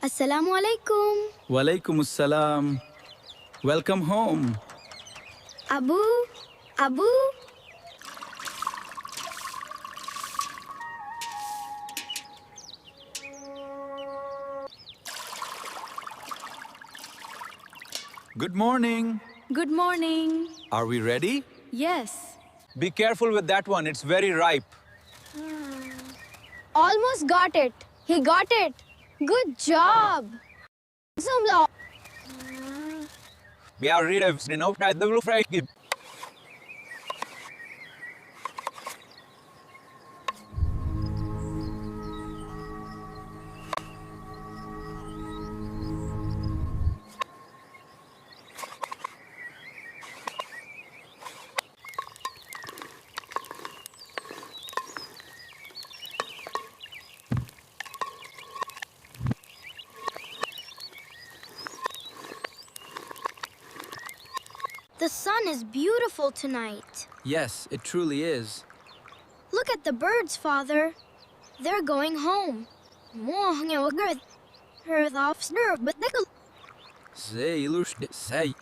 Assalamu alaikum. Walaikum assalam. Welcome home. Abu, Abu. Good morning. Good morning. Are we ready? Yes. Be careful with that one, it's very ripe. Almost got it. He got it. Good job. Zumla. We are ready to know that the blue fry. The sun is beautiful tonight. Yes, it truly is. Look at the birds, Father. They're going home. Say, ilush, say.